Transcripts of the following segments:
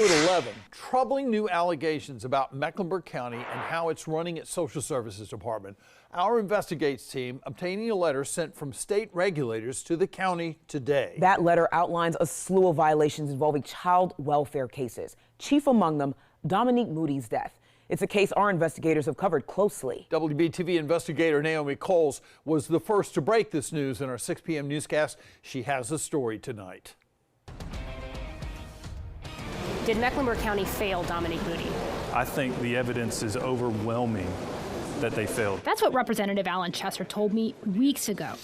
At 11, troubling new allegations about Mecklenburg County and how it's running its social services department. Our investigates team obtaining a letter sent from state regulators to the county today. That letter outlines a slew of violations involving child welfare cases. Chief among them, Dominique Moody's death. It's a case our investigators have covered closely. WBTV investigator Naomi Coles was the first to break this news in our 6 p.m. newscast. She has a story tonight. Did Mecklenburg County fail Dominique Moody? I think the evidence is overwhelming that they failed. That's what Representative Alan Chester told me weeks ago.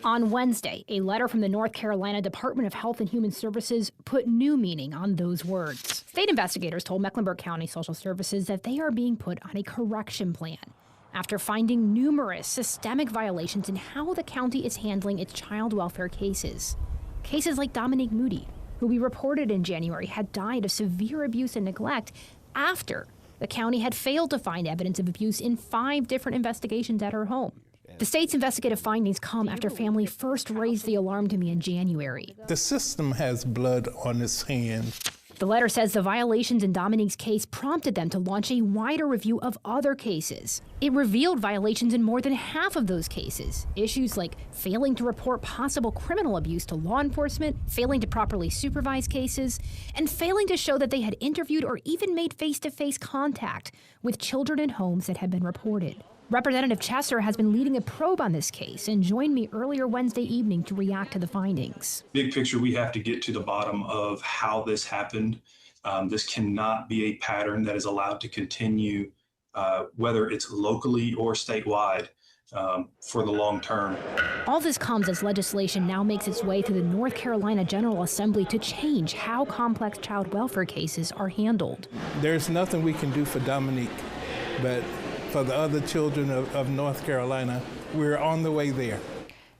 On Wednesday, a letter from the North Carolina Department of Health and Human Services put new meaning on those words. State investigators told Mecklenburg County Social Services that they are being put on a correction plan after finding numerous systemic violations in how the county is handling its child welfare cases. Cases like Dominique Moody, who we reported in January had died of severe abuse and neglect after the county had failed to find evidence of abuse in 5 different investigations at her home. The state's investigative findings come after family first raised the alarm to me in January. The system has blood on its hands. The letter says the violations in Dominique's case prompted them to launch a wider review of other cases. It revealed violations in more than half of those cases. Issues like failing to report possible criminal abuse to law enforcement, failing to properly supervise cases, and failing to show that they had interviewed or even made face-to-face contact with children in homes that had been reported. Representative Chester has been leading a probe on this case and joined me earlier Wednesday evening to react to the findings. Big picture, we have to get to the bottom of how this happened. This cannot be a pattern that is allowed to continue, whether it's locally or statewide, for the long term. All this comes as legislation now makes its way through the North Carolina General Assembly to change how complex child welfare cases are handled. There's nothing we can do for Dominique, but for the other children of North Carolina, we're on the way there.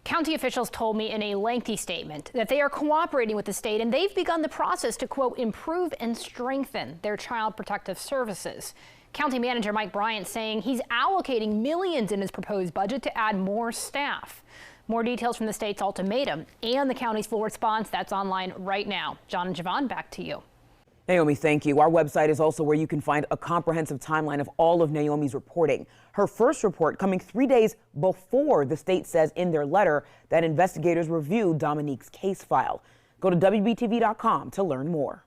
County officials told me in a lengthy statement that they are cooperating with the state and they've begun the process to, quote, improve and strengthen their child protective services. County Manager Mike Bryant saying he's allocating millions in his proposed budget to add more staff. More details from the state's ultimatum and the county's full response, that's online right now. John and Javon, back to you. Naomi, thank you. Our website is also where you can find a comprehensive timeline of all of Naomi's reporting. Her first report coming 3 days before the state says in their letter that investigators reviewed Dominique's case file. Go to WBTV.com to learn more.